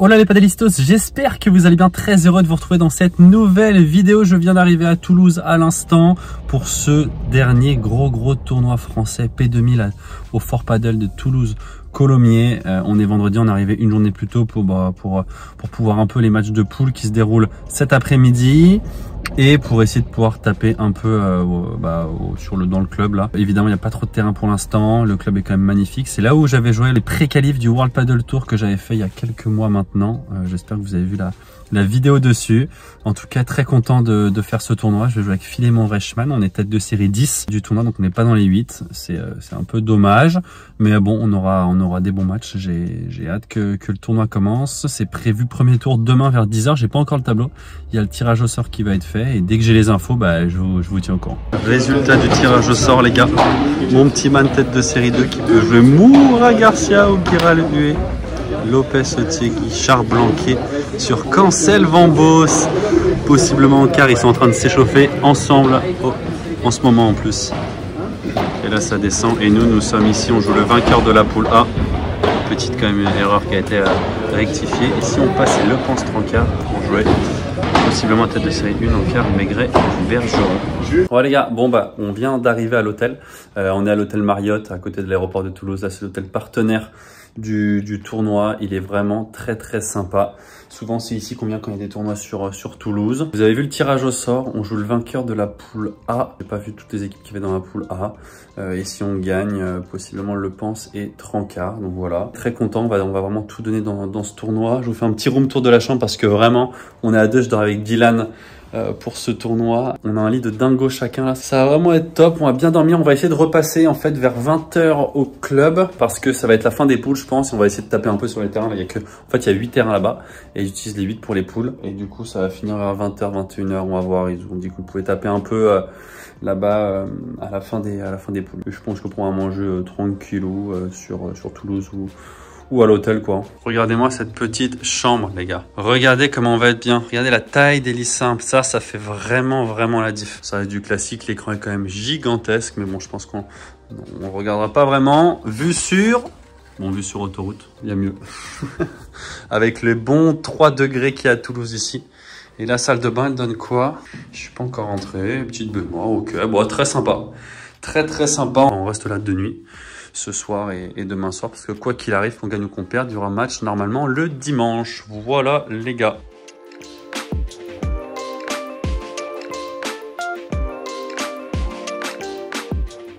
Hola les padelistos, j'espère que vous allez bien, très heureux de vous retrouver dans cette nouvelle vidéo. Je viens d'arriver à Toulouse à l'instant pour ce dernier gros tournoi français P2000 au Fort Paddle de Toulouse-Colomiers. On est vendredi, on est arrivé une journée plus tôt pour pouvoir un peu les matchs de poule qui se déroulent cet après-midi. Et pour essayer de pouvoir taper un peu dans le club là. Évidemment il n'y a pas trop de terrain pour l'instant, le club est quand même magnifique. C'est là où j'avais joué les pré-qualifs du World Paddle Tour que j'avais fait il y a quelques mois maintenant. J'espère que vous avez vu la vidéo dessus. En tout cas très content de faire ce tournoi. Je vais jouer avec Philémon Reichmann, on est tête de série 10 du tournoi, donc on n'est pas dans les 8. C'est un peu dommage, mais bon on aura des bons matchs. J'ai hâte que le tournoi commence. C'est prévu premier tour demain vers 10 h, j'ai pas encore le tableau. Il y a le tirage au sort qui va être fait et dès que j'ai les infos, je vous tiens au courant. Résultat du tirage au sort les gars. Mon petit man tête de série 2 qui peut jouer Moura Garcia ou Giral Hué, Lopez Otiegui, Char Blanquet sur Cancel Vambos. Possiblement en quart, ils sont en train de s'échauffer ensemble en ce moment en plus. Et là ça descend et nous sommes ici, on joue le vainqueur de la poule A. Petite quand même erreur qui a été rectifiée. Ici on passe Le Pense Trancard pour jouer possiblement tête de série 1 en quart, Maigret Bergeron. Ouais les gars, on vient d'arriver à l'hôtel. On est à l'hôtel Marriott à côté de l'aéroport de Toulouse. Là c'est l'hôtel partenaire du tournoi. Il est vraiment très sympa. Souvent c'est ici qu'on vient quand il y a des tournois sur Toulouse. Vous avez vu le tirage au sort, on joue le vainqueur de la poule A. J'ai pas vu toutes les équipes qui étaient dans la poule A. Et si on gagne, possiblement Le Pense et Trancard. Donc voilà, très content, on va vraiment tout donner dans ce tournoi. Je vous fais un petit room tour de la chambre parce que vraiment on est à deux, je dors avec Dylan pour ce tournoi. On a un lit de dingo chacun là. Ça va vraiment être top, on va bien dormir. On va essayer de repasser en fait vers 20 h au club parce que ça va être la fin des poules je pense. On va essayer de taper un peu sur les terrains. Là, il y a 8 terrains là-bas et j'utilise les 8 pour les poules. Et du coup ça va finir vers 20 h, 21 h, on va voir. Ils ont dit que vous pouvez taper un peu là-bas à la fin des poules. Je pense qu'on pourra manger tranquillou sur Toulouse ou à l'hôtel quoi. Regardez-moi cette petite chambre les gars. Regardez comment on va être bien. Regardez la taille des lits simples. Ça fait vraiment la diff. Ça reste du classique. L'écran est quand même gigantesque. Mais bon, je pense qu'on regardera pas vraiment. Vue sur autoroute, il y a mieux. Avec les bons 3 degrés qu'il y a à Toulouse ici. Et la salle de bain, elle donne quoi? Je suis pas encore rentré. Petite baignoire, ok. Bon, très sympa. Très sympa. On reste là de nuit ce soir et demain soir parce que quoi qu'il arrive, qu'on gagne ou qu'on perde, il y aura un match normalement le dimanche. Voilà les gars.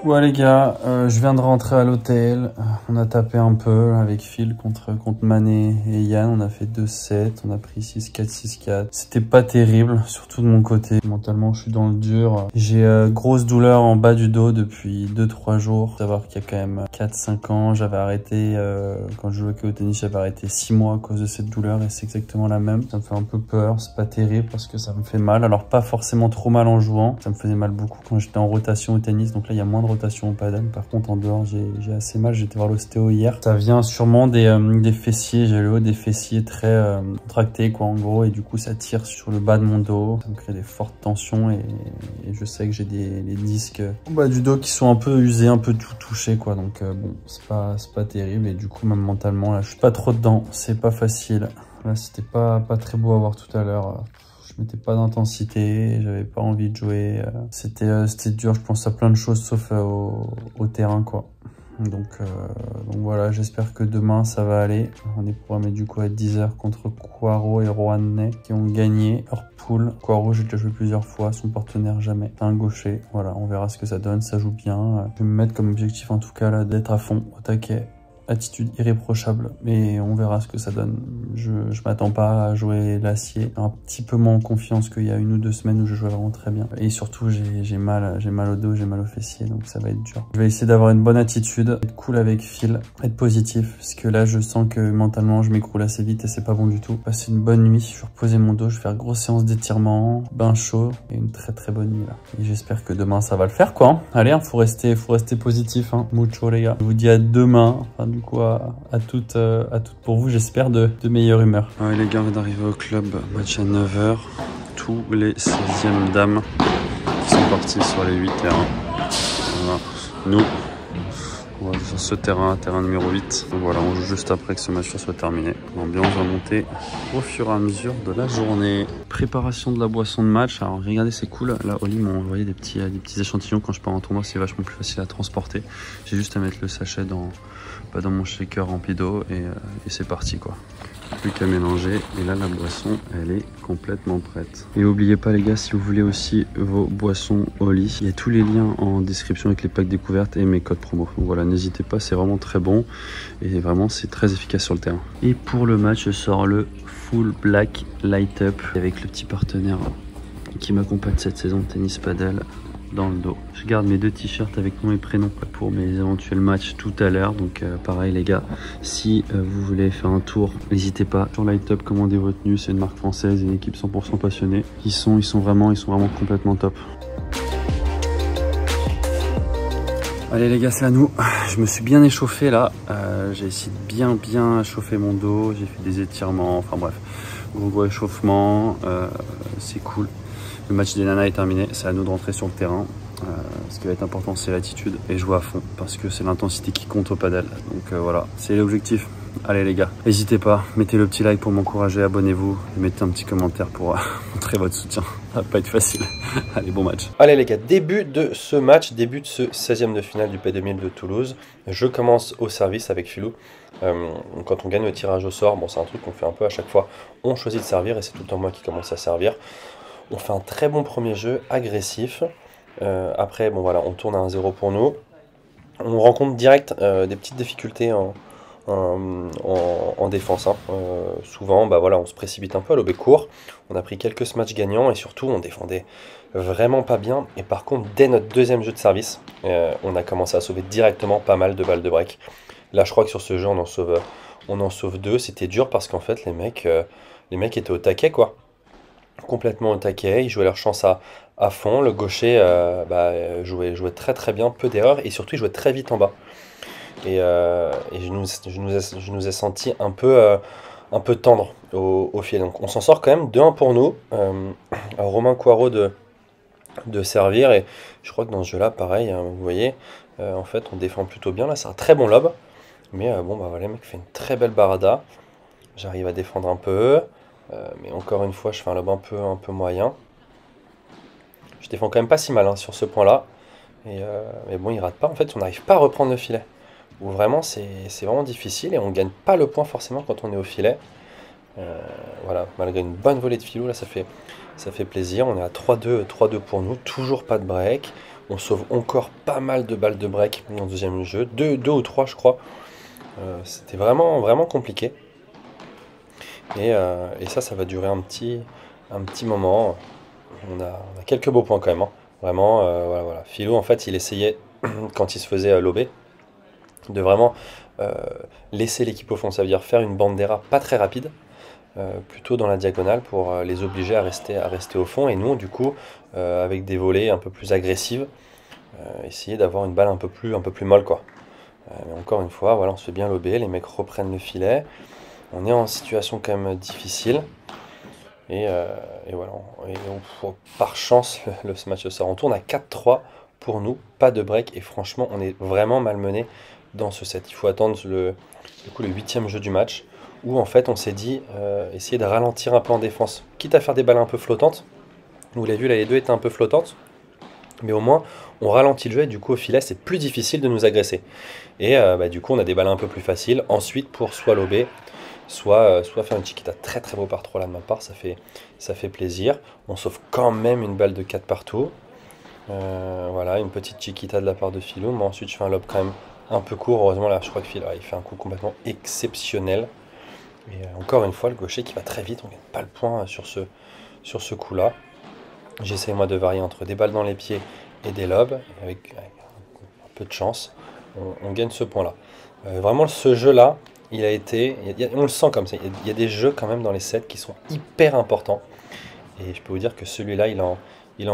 Ouais les gars, je viens de rentrer à l'hôtel. On a tapé un peu avec Phil contre Mané et Yann. On a fait 2-7, on a pris 6-4, 6-4. C'était pas terrible, surtout de mon côté. Mentalement, je suis dans le dur. J'ai grosse douleur en bas du dos depuis 2-3 jours. Faut savoir qu'il y a quand même 4-5 ans, j'avais arrêté, quand je jouais au tennis, j'avais arrêté 6 mois à cause de cette douleur et c'est exactement la même. Ça me fait un peu peur, c'est pas terrible parce que ça me fait mal. Alors pas forcément trop mal en jouant, ça me faisait mal beaucoup quand j'étais en rotation au tennis. Donc là, il y a moins de rotation au paddle. Par contre en dehors j'ai assez mal, j'étais voir l'ostéo hier. Ça vient sûrement des fessiers, j'ai le haut des fessiers très contractés quoi en gros et du coup ça tire sur le bas de mon dos, ça me crée des fortes tensions et je sais que j'ai les disques du dos qui sont un peu usés, un peu tout touchés quoi, donc bon c'est pas terrible et du coup même mentalement là je suis pas trop dedans, c'est pas facile. Là c'était pas très beau à voir tout à l'heure. Je mettais pas d'intensité, j'avais pas envie de jouer. C'était dur, je pense à plein de choses sauf au terrain quoi. Donc voilà, j'espère que demain ça va aller. On est programmé du coup à 10 h contre Coiro et Rouennais qui ont gagné leur poule. Coiro, j'ai déjà joué plusieurs fois, son partenaire jamais. C'est un gaucher, voilà, on verra ce que ça donne, ça joue bien. Je vais me mettre comme objectif en tout cas là d'être à fond, au taquet. Attitude irréprochable, mais on verra ce que ça donne. Je m'attends pas à jouer l'acier. Un petit peu moins en confiance qu'il y a 1 ou 2 semaines où je jouais vraiment très bien. Et surtout, j'ai mal au dos, j'ai mal au fessier, donc ça va être dur. Je vais essayer d'avoir une bonne attitude, être cool avec Phil, être positif, parce que là, je sens que mentalement, je m'écroule assez vite et c'est pas bon du tout. Passer une bonne nuit, je vais reposer mon dos, je vais faire grosse séance d'étirement, bain chaud et une très bonne nuit là. Et j'espère que demain, ça va le faire quoi. Allez, hein, faut rester positif, hein. Mucho les gars. Je vous dis à demain. Enfin, du coup à toutes pour vous, j'espère de meilleure humeur. Ouais les gars, on vient d'arriver au club, match à 9 h. Tous les 16e dames sont partis sur les 8 terrains. Voilà. Nous, On va sur ce terrain numéro 8. Donc voilà, on joue juste après que ce match soit terminé. L'ambiance va monter au fur et à mesure de la journée. Préparation de la boisson de match. Alors regardez, c'est cool. Là, Oli m'a envoyé des petits échantillons. Quand je pars en tournoi, c'est vachement plus facile à transporter. J'ai juste à mettre le sachet dans mon shaker rempli d'eau et c'est parti quoi. Plus qu'à mélanger et là la boisson elle est complètement prête. Et n'oubliez pas les gars, si vous voulez aussi vos boissons Oli, il y a tous les liens en description avec les packs découvertes et mes codes promo. Donc voilà, n'hésitez pas, c'est vraiment très bon et vraiment c'est très efficace sur le terrain. Et pour le match je sors le Full Black Light Up avec le petit partenaire qui m'accompagne cette saison, Tennis Padel, dans le dos. Je garde mes deux t-shirts avec nom et prénom pour mes éventuels matchs tout à l'heure. Donc pareil les gars, si vous voulez faire un tour, n'hésitez pas. Sur Light Up, commandez votre tenue, c'est une marque française, une équipe 100% passionnée. Ils sont vraiment complètement top. Allez les gars, c'est à nous. Je me suis bien échauffé là. J'ai essayé de bien chauffer mon dos. J'ai fait des étirements, enfin bref, gros échauffement. C'est cool. Le match des nanas est terminé, c'est à nous de rentrer sur le terrain. Ce qui va être important, c'est l'attitude et jouer à fond parce que c'est l'intensité qui compte au padel. Donc voilà, c'est l'objectif. Allez les gars, n'hésitez pas, mettez le petit like pour m'encourager, abonnez-vous et mettez un petit commentaire pour montrer votre soutien. Ça va pas être facile. Allez, bon match. Allez les gars, début de ce match, début de ce 16e de finale du P2000 de Toulouse. Je commence au service avec Philou. Quand on gagne le tirage au sort, bon c'est un truc qu'on fait un peu à chaque fois, on choisit de servir et c'est tout le temps moi qui commence à servir. On fait un très bon premier jeu, agressif. Après, bon voilà, on tourne à 1-0 pour nous. On rencontre direct des petites difficultés en défense. Hein. Souvent, bah voilà, on se précipite un peu à l'obé court. On a pris quelques matchs gagnants et surtout, on défendait vraiment pas bien. Et par contre, dès notre deuxième jeu de service, on a commencé à sauver directement pas mal de balles de break. Là, je crois que sur ce jeu, on en sauve 2. C'était dur parce qu'en fait, les mecs étaient au taquet, quoi. Complètement au taquet, ils jouaient leur chance à fond. Le gaucher jouait très bien, peu d'erreurs et surtout il jouait très vite en bas. Et je nous ai senti un peu tendre au filet. Donc on s'en sort quand même 2-1 pour nous. Romain Coirot de servir et je crois que dans ce jeu là pareil, hein, vous voyez, en fait on défend plutôt bien. Là c'est un très bon lob. Mais bon bah voilà, le mec fait une très belle barada. J'arrive à défendre un peu. Mais encore une fois, je fais un lob un peu moyen. Je défends quand même pas si mal hein, sur ce point-là. Mais bon, il rate pas. En fait, on n'arrive pas à reprendre le filet. Ou vraiment, c'est vraiment difficile et on gagne pas le point forcément quand on est au filet. Voilà, malgré une bonne volée de Philou, là, ça fait plaisir. On est à 3-2 pour nous. Toujours pas de break. On sauve encore pas mal de balles de break dans le deuxième jeu. 2 ou 3, je crois. C'était vraiment compliqué. Et ça va durer un petit moment. On a quelques beaux points quand même. Hein. Vraiment, voilà. Philou, en fait, il essayait, quand il se faisait lober, de vraiment laisser l'équipe au fond. Ça veut dire faire une bandera pas très rapide, plutôt dans la diagonale pour les obliger à rester au fond. Et nous, du coup, avec des volées un peu plus agressives, essayer d'avoir une balle un peu plus molle, quoi. Mais encore une fois, voilà, on se fait bien lober, les mecs reprennent le filet. On est en situation quand même difficile. Et voilà. Par chance, ce match sort. On tourne à 4-3 pour nous. Pas de break. Et franchement, on est vraiment malmené dans ce set. Il faut attendre le 8e jeu du match. Où en fait, on s'est dit essayer de ralentir un peu en défense. Quitte à faire des balles un peu flottantes. Vous l'avez vu, là, les deux étaient un peu flottantes. Mais au moins, on ralentit le jeu. Et du coup, au filet, c'est plus difficile de nous agresser. Et du coup, on a des balles un peu plus faciles. Ensuite, pour soit lober, soit faire une chiquita. Très beau par 3 là de ma part, ça fait plaisir. On sauve quand même une balle de 4 partout. Voilà, une petite chiquita de la part de Philou. Mais ensuite je fais un lob quand même un peu court. Heureusement là je crois que Philou il fait un coup complètement exceptionnel. Et encore une fois le gaucher qui va très vite, on ne gagne pas le point sur ce coup là. J'essaie moi de varier entre des balles dans les pieds et des lobes. Avec un peu de chance, on gagne ce point là. Vraiment ce jeu là, on le sent comme ça, il y a des jeux quand même dans les sets qui sont hyper importants. Et je peux vous dire que celui-là, il en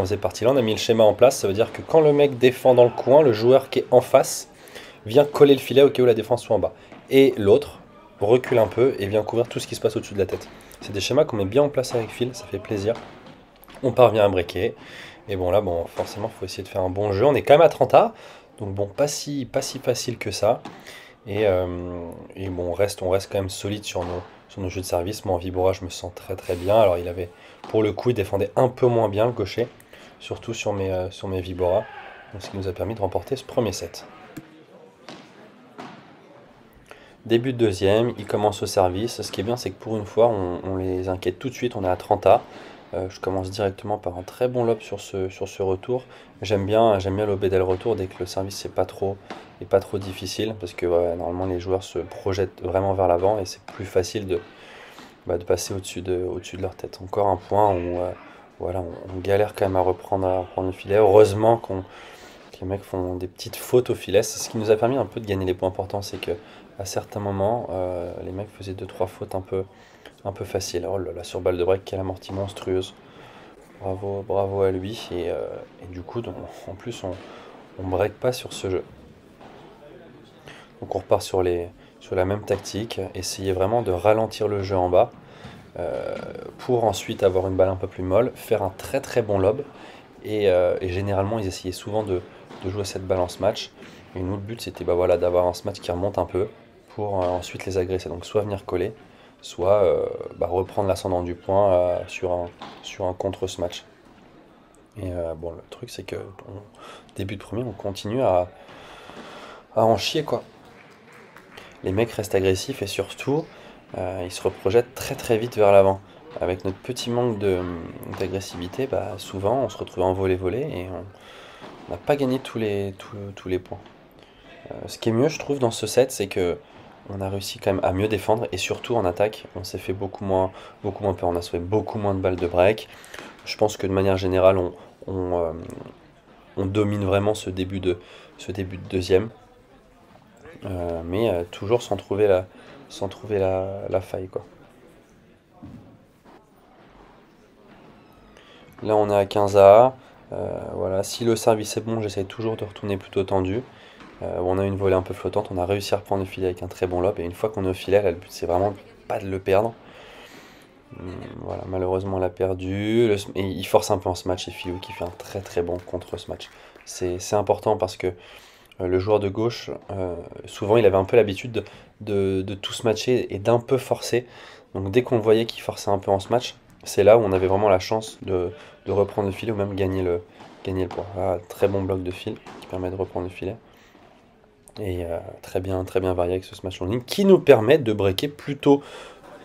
faisait partie. Là, on a mis le schéma en place, ça veut dire que quand le mec défend dans le coin, le joueur qui est en face vient coller le filet au cas où la défense soit en bas. Et l'autre recule un peu et vient couvrir tout ce qui se passe au-dessus de la tête. C'est des schémas qu'on met bien en place avec Phil, ça fait plaisir. On parvient à breaker. Et bon là, forcément, il faut essayer de faire un bon jeu. On est quand même à 30 A. Donc bon, pas si facile que ça. Et bon, on reste quand même solide sur nos jeux de service. Moi en Vibora, je me sens très bien. Alors pour le coup, il défendait un peu moins bien le gaucher, surtout sur mes Vibora. Donc, ce qui nous a permis de remporter ce premier set. Début de deuxième, il commence au service. Ce qui est bien, c'est que pour une fois, on les inquiète tout de suite. On est à 30A. Je commence directement par un très bon lob sur ce retour. J'aime bien lober dès le retour dès que le service n'est pas trop difficile, parce que normalement les joueurs se projettent vraiment vers l'avant et c'est plus facile de passer au-dessus de leur tête. Encore un point où on galère quand même à reprendre le filet. Heureusement que les mecs font des petites fautes au filet. C'est ce qui nous a permis un peu de gagner les points importants, c'est que à certains moments, les mecs faisaient 2-3 fautes un peu faciles. Oh là là, sur balle de break, quelle amortie monstrueuse. Bravo à lui. Et du coup, en plus, on break pas sur ce jeu. Donc on repart sur la même tactique, essayer vraiment de ralentir le jeu en bas pour ensuite avoir une balle un peu plus molle, faire un très bon lob. Et généralement, ils essayaient souvent de jouer cette balle en smash. Et nous, le but, c'était d'avoir un smash qui remonte un peu pour ensuite les agresser. Donc soit venir coller, soit reprendre l'ascendant du point sur un contre-smash. Et bon, le truc, c'est que début de premier, on continue à en chier, quoi. Les mecs restent agressifs et surtout, ils se reprojettent très vite vers l'avant. Avec notre petit manque d'agressivité, souvent on se retrouve en volée et on n'a pas gagné tous les points. Ce qui est mieux, je trouve, dans ce set, c'est que on a réussi quand même à mieux défendre et surtout en attaque, on s'est fait beaucoup moins peur. On a sauvé beaucoup moins de balles de break. Je pense que de manière générale, on domine vraiment ce début de deuxième. Mais toujours sans trouver la faille, quoi. Là on est à 15A. Voilà. Si le service est bon, j'essaie toujours de retourner plutôt tendu. On a une volée un peu flottante, on a réussi à reprendre le filet avec un très bon lob. Et une fois qu'on est au filet, là, le but c'est vraiment pas de le perdre. Voilà, malheureusement on l'a perdu. Et il force un peu en smash et Philou qui fait un très bon contre-smash. C'est important parce que le joueur de gauche, souvent il avait un peu l'habitude de tout smatcher et d'un peu forcer. Donc dès qu'on le voyait qu'il forçait un peu en smash, c'est là où on avait vraiment la chance de reprendre le filet ou même gagner le point. Voilà, très bon bloc de fil qui permet de reprendre le filet. Et très bien varié avec ce smash en ligne qui nous permet de breaker plutôt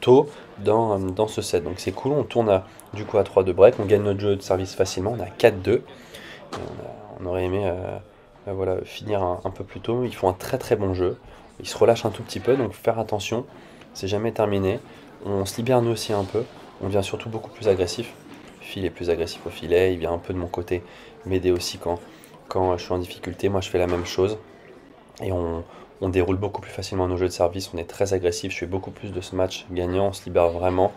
tôt dans ce set. Donc c'est cool, on tourne du coup à 3 de break, on gagne notre jeu de service facilement, on a 4-2. On aurait aimé finir un peu plus tôt. Ils font un très bon jeu, ils se relâchent un tout petit peu, donc faire attention, c'est jamais terminé. On se libère nous aussi un peu, on devient surtout beaucoup plus agressif. Phil est plus agressif au filet, il vient un peu de mon côté m'aider aussi quand je suis en difficulté. Moi je fais la même chose et on déroule beaucoup plus facilement nos jeux de service, on est très agressif, je fais beaucoup plus de ce match gagnant, on se libère vraiment.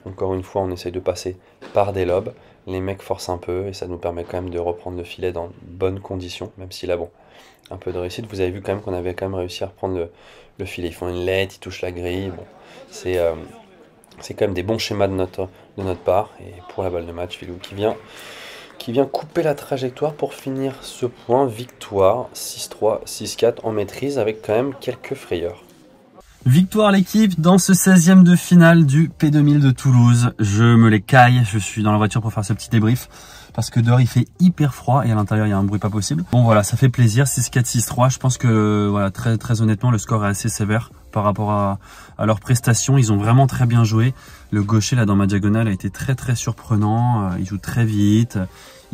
Encore une fois, on essaye de passer par des lobes, les mecs forcent un peu et ça nous permet quand même de reprendre le filet dans de bonnes conditions, même si là bon, un peu de réussite. Vous avez vu quand même qu'on avait quand même réussi à reprendre le filet. Ils font une lettre, ils touchent la grille, bon, c'est quand même des bons schémas de notre part. Et pour la balle de match, Philou qui vient couper la trajectoire pour finir ce point. Victoire 6-3, 6-4 en maîtrise avec quand même quelques frayeurs. Victoire l'équipe dans ce 16e de finale du P2000 de Toulouse. Je me les caille, je suis dans la voiture pour faire ce petit débrief parce que dehors il fait hyper froid et à l'intérieur il y a un bruit pas possible. Bon voilà, ça fait plaisir, 6-4, 6-3. Je pense que voilà, très honnêtement le score est assez sévère par rapport à leurs prestations. Ils ont vraiment très bien joué. Le gaucher là dans ma diagonale a été très surprenant. Il joue très vite.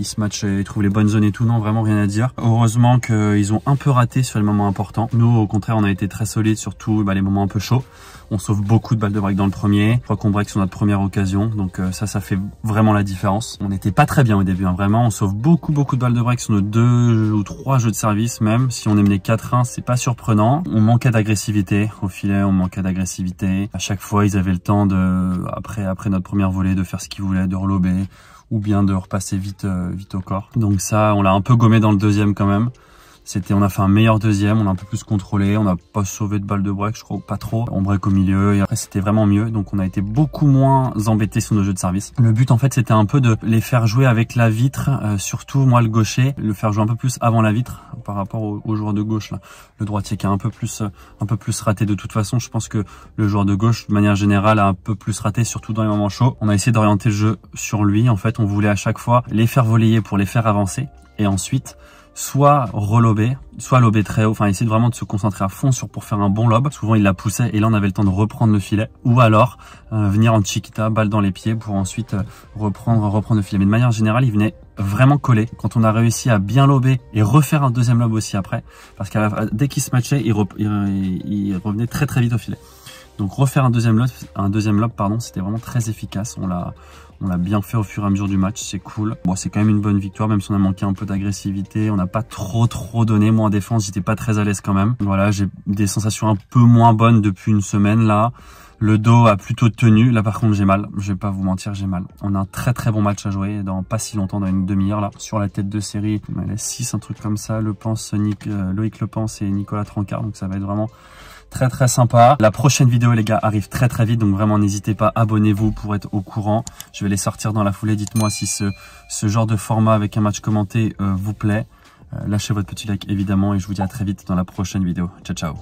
Ils se matchent, ils trouvent les bonnes zones et tout, non, vraiment rien à dire. Heureusement qu'ils ont un peu raté sur les moments importants. Nous, au contraire, on a été très solides, surtout les moments un peu chauds. On sauve beaucoup de balles de break dans le premier. Je crois qu'on break sur notre première occasion, donc ça fait vraiment la différence. On n'était pas très bien au début, hein, vraiment. On sauve beaucoup de balles de break sur nos 2 ou 3 jeux de service même. Si on est mené 4-1, c'est pas surprenant. On manquait d'agressivité au filet, on manquait d'agressivité. À chaque fois, ils avaient le temps après notre première volée, de faire ce qu'ils voulaient, de relober ou bien de repasser vite au corps. Donc ça, on l'a un peu gommé dans le deuxième quand même. On a fait un meilleur deuxième, on a un peu plus contrôlé, on n'a pas sauvé de balle de break, je crois, pas trop. On break au milieu et après c'était vraiment mieux. Donc on a été beaucoup moins embêtés sur nos jeux de service. Le but en fait c'était un peu de les faire jouer avec la vitre, surtout moi le gaucher, le faire jouer un peu plus avant la vitre par rapport au joueur de gauche là. Le droitier qui a un peu plus raté de toute façon. Je pense que le joueur de gauche de manière générale a un peu plus raté, surtout dans les moments chauds. On a essayé d'orienter le jeu sur lui. En fait on voulait à chaque fois les faire voler pour les faire avancer et ensuite soit relober, soit lober très haut, enfin essayer vraiment de se concentrer à fond pour faire un bon lob. Souvent il la poussait et là on avait le temps de reprendre le filet, ou alors venir en chiquita, balle dans les pieds pour ensuite reprendre le filet. Mais de manière générale il venait vraiment coller. Quand on a réussi à bien lober et refaire un deuxième lob aussi après, parce que dès qu'il se matchait il revenait très très vite au filet. Donc refaire un deuxième lob, c'était vraiment très efficace. On l'a bien fait au fur et à mesure du match, c'est cool. Bon, c'est quand même une bonne victoire, même si on a manqué un peu d'agressivité. On n'a pas trop donné. Moi en défense, j'étais pas très à l'aise quand même. Voilà, j'ai des sensations un peu moins bonnes depuis une semaine là. Le dos a plutôt tenu. Là par contre j'ai mal. Je vais pas vous mentir, j'ai mal. On a un très bon match à jouer dans pas si longtemps, dans une demi-heure là. Sur la tête de série, il me laisse 6, un truc comme ça. Loïc Lepens et Nicolas Trancard. Donc ça va être vraiment très sympa. La prochaine vidéo les gars arrive très vite, donc vraiment n'hésitez pas, abonnez-vous pour être au courant. Je vais les sortir dans la foulée. Dites-moi si ce genre de format avec un match commenté vous plaît. Lâchez votre petit like évidemment et je vous dis à très vite dans la prochaine vidéo. Ciao.